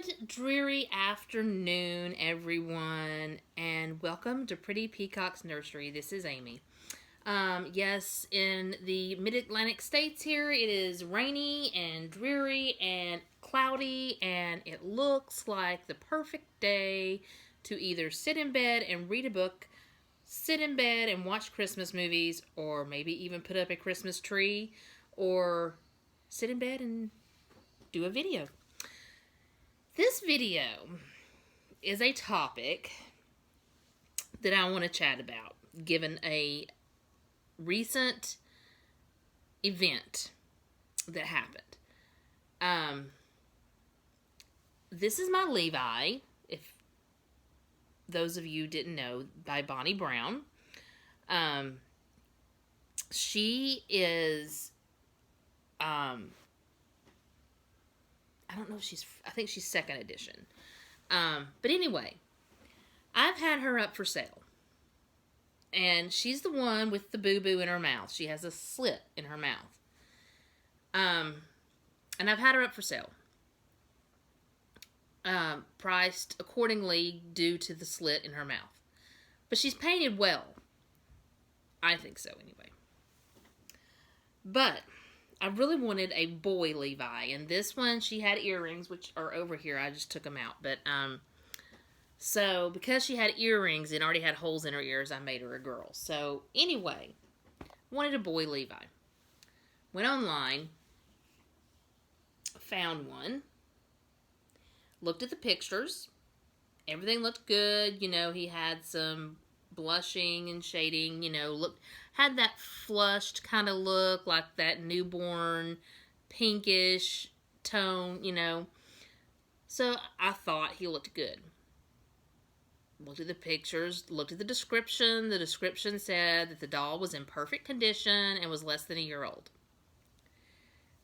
Good dreary afternoon, everyone, and welcome to Pretty Peacock's Nursery. This is Amy. Yes, in the mid-Atlantic states here, it is rainy and dreary and cloudy, and it looks like the perfect day to either sit in bed and read a book, sit in bed and watch Christmas movies, or maybe even put up a Christmas tree, or sit in bed and do a video. This video is a topic that I want to chat about, given a recent event that happened. This is my Levi, if those of you didn't know, by Bonnie Brown. She is, I don't know if I think she's second edition. But anyway, I've had her up for sale. And she's the one with the boo-boo in her mouth. She has a slit in her mouth. And I've had her up for sale. Priced accordingly due to the slit in her mouth. But she's painted well. I think so, anyway. But I really wanted a boy Levi, and this one she had earrings, which are over here. I just took them out, but so because she had earrings and already had holes in her ears, I made her a girl. So anyway, wanted a boy Levi. Went online, found one, looked at the pictures. Everything looked good. You know, he had some blushing and shading. You know, had that flushed kind of look, like that newborn pinkish tone, you know. So I thought he looked good. Looked at the pictures, looked at the description. The description said that the doll was in perfect condition and was less than a year old.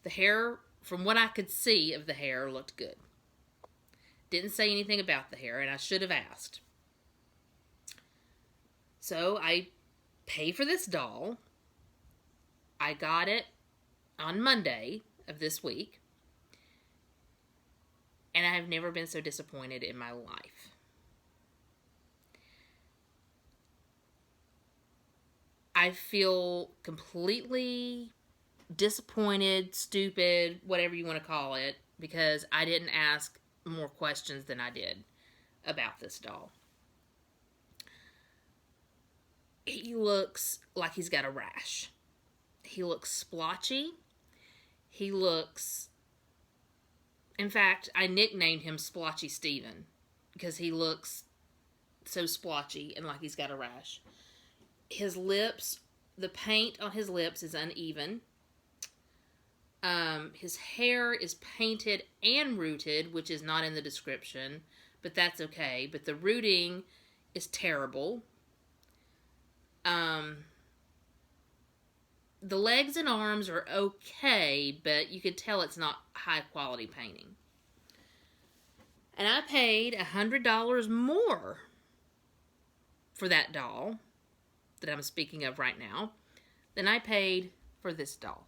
The hair, from what I could see of the hair, looked good. Didn't say anything about the hair, and I should have asked. So I paid for this doll. I got it on Monday of this week. And I have never been so disappointed in my life. I feel completely disappointed, stupid, whatever you want to call it, because I didn't ask more questions than I did about this doll. He looks like he's got a rash. He looks splotchy. He looks... In fact, I nicknamed him Splotchy Steven because he looks so splotchy and like he's got a rash. His lips, the paint on his lips is uneven. His hair is painted and rooted, which is not in the description, but that's okay. But the rooting is terrible. The legs and arms are okay, but you could tell it's not high quality painting. And I paid $100 more for that doll that I'm speaking of right now than I paid for this doll.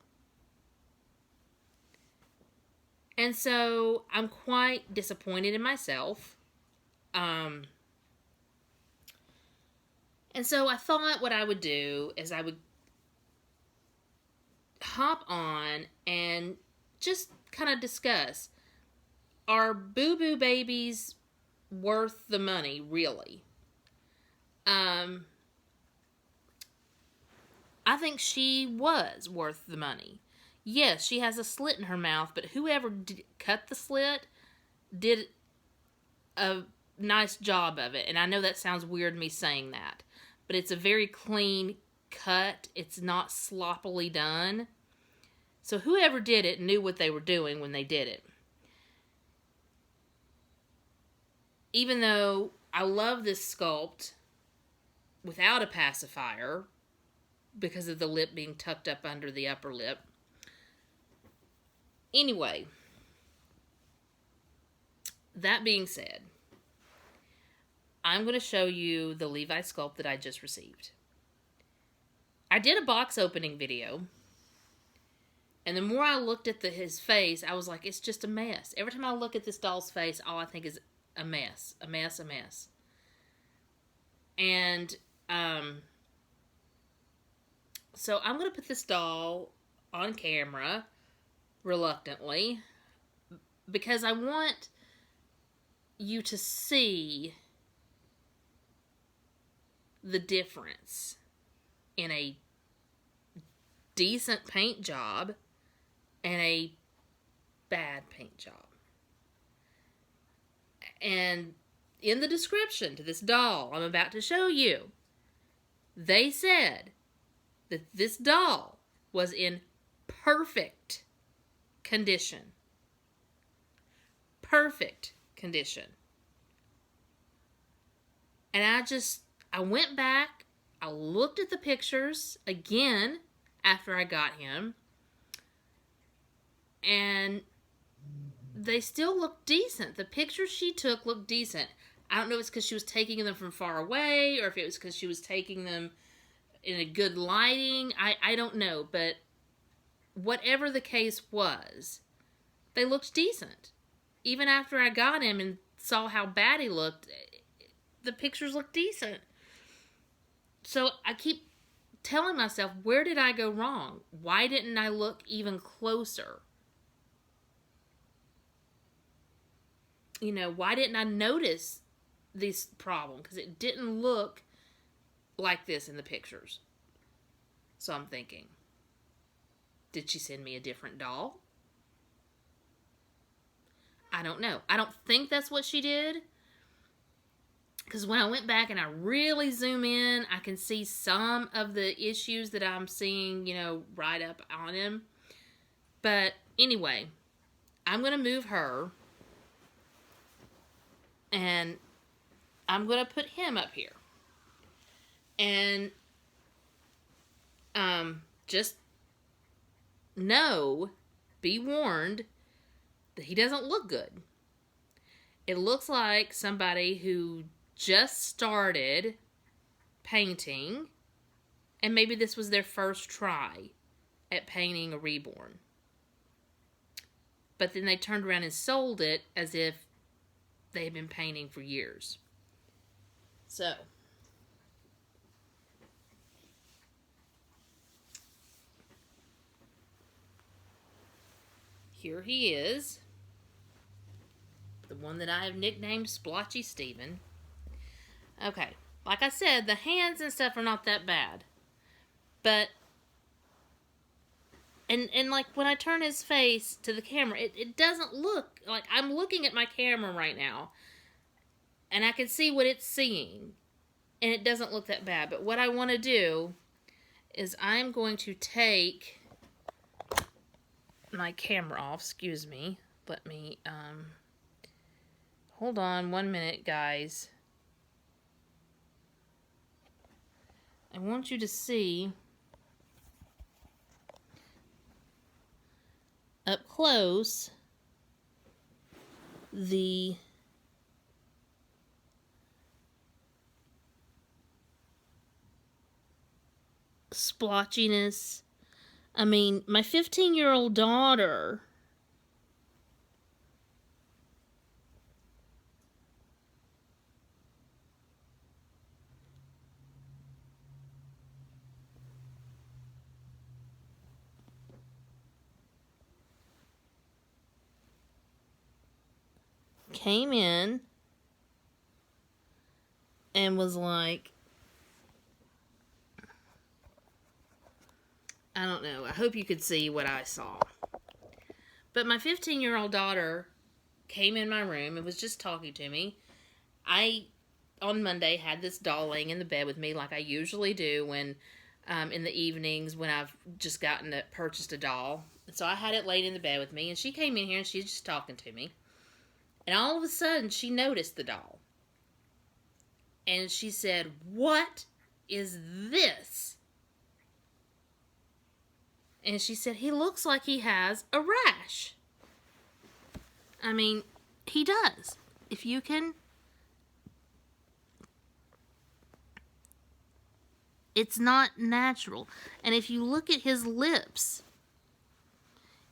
And so I'm quite disappointed in myself. And so I thought what I would do is I would hop on and just kind of discuss, are Boo Boo babies worth the money, really? I think she was worth the money. Yes, she has a slit in her mouth, but whoever cut the slit did a nice job of it. And I know that sounds weird me saying that, but it's a very clean cut. It's not sloppily done. So whoever did it knew what they were doing when they did it. Even though I love this sculpt without a pacifier because of the lip being tucked up under the upper lip. Anyway, that being said, I'm going to show you the Levi sculpt that I just received. I did a box opening video, And the more I looked at his face, I was like, it's just a mess. Every time I look at this doll's face, all I think is a mess, a mess, a mess. And so I'm going to put this doll on camera, reluctantly, because I want you to see the difference in a decent paint job and a bad paint job. And in the description to this doll I'm about to show you, they said that this doll was in perfect condition. Perfect condition. And I went back, I looked at the pictures again after I got him, and they still look decent. The pictures she took looked decent. I don't know if it's because she was taking them from far away or if it was because she was taking them in a good lighting. I don't know, but whatever the case was, they looked decent. Even after I got him and saw how bad he looked, the pictures looked decent. So I keep telling myself, where did I go wrong? Why didn't I look even closer? You know, why didn't I notice this problem? Because it didn't look like this in the pictures. So I'm thinking, did she send me a different doll? I don't know. I don't think that's what she did. Because when I went back and I really zoom in, I can see some of the issues that I'm seeing, you know, right up on him. But anyway, I'm going to move her. And I'm going to put him up here. And just know, be warned, that he doesn't look good. It looks like somebody who just started painting, and maybe this was their first try at painting a reborn. But then they turned around and sold it as if they had been painting for years. So, here he is. The one that I have nicknamed Splotchy Steven. Okay, like I said, the hands and stuff are not that bad. But, and like when I turn his face to the camera, it doesn't look like, I'm looking at my camera right now, and I can see what it's seeing, and it doesn't look that bad. But what I want to do is I'm going to take my camera off. Excuse me. Let me, hold on 1 minute, guys. I want you to see up close the splotchiness. I mean, my 15-year-old daughter came in and was like, I don't know. I hope you could see what I saw. But my 15-year-old daughter came in my room and was just talking to me. I, on Monday, had this doll laying in the bed with me like I usually do when, in the evenings when I've just purchased a doll. So I had it laid in the bed with me, and she came in here and she's just talking to me. And all of a sudden, she noticed the doll. And she said, "What is this?" And she said, "He looks like he has a rash." I mean, he does. If you can... It's not natural. And if you look at his lips,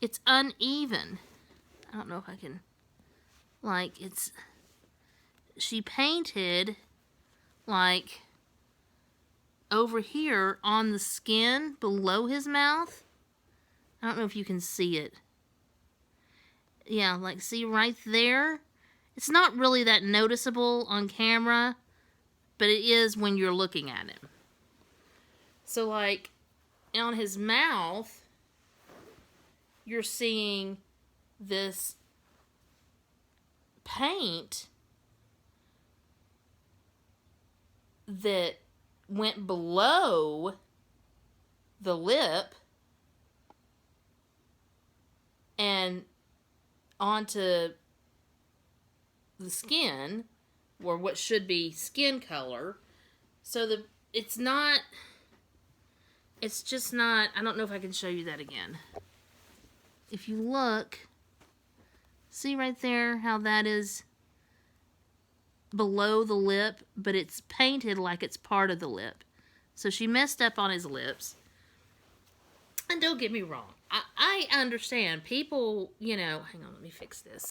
it's uneven. I don't know if I can, like, she painted, like, over here on the skin below his mouth. I don't know if you can see it. Yeah, like, see right there? It's not really that noticeable on camera, but it is when you're looking at him. So, like, on his mouth, you're seeing this paint that went below the lip and onto the skin, or what should be skin color. So it's just not, I don't know if I can show you that again. If you look, see right there how that is below the lip, but it's painted like it's part of the lip. So she messed up on his lips. And don't get me wrong, I understand people, you know, hang on, let me fix this.